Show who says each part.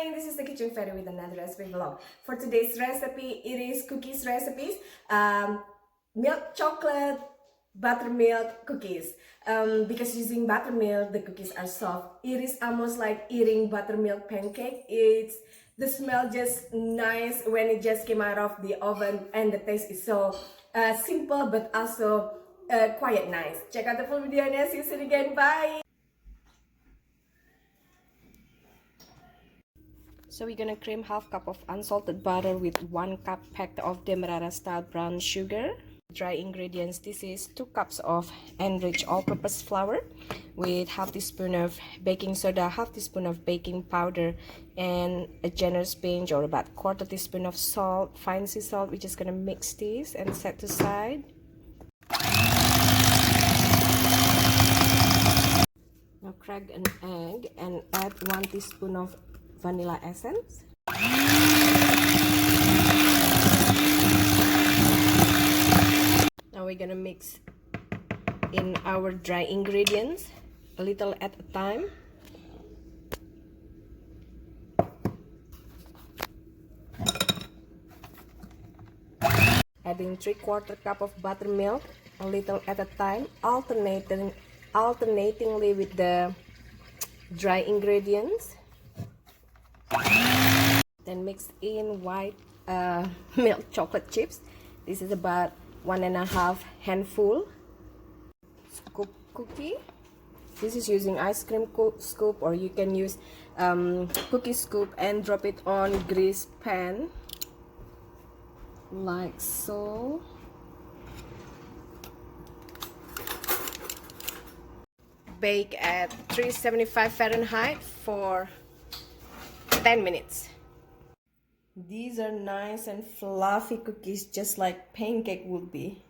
Speaker 1: morning, this is the Kitchen Fairy with another recipe vlog. For today's recipe, it is cookies recipes, milk chocolate, buttermilk cookies. Because using buttermilk, the cookies are soft. It is almost like eating buttermilk pancake. The smell just nice when it just came out of the oven, and the taste is so simple but also quite nice. Check out the full video and I'll see you soon again. Bye! So we're gonna cream half cup of unsalted butter with 1 cup packed of demerara style brown sugar. Dry ingredients, this is 2 cups of enriched all-purpose flour with half teaspoon of baking soda, half teaspoon of baking powder, and a generous pinch or about quarter teaspoon of salt, fine sea salt. We're just gonna mix this and set to side. Now crack an egg and add 1 teaspoon of vanilla essence. Now we're gonna mix in our dry ingredients a little at a time. Adding 3/4 cup of buttermilk a little at a time, alternatingly with the dry ingredients. Then mix in white milk chocolate chips. This is about 1.5 handful. Scoop cookie. This is using ice cream scoop, or you can use cookie scoop and drop it on greased pan like so. Bake at 375 Fahrenheit for 10 minutes. These are nice and fluffy cookies, just like pancake would be.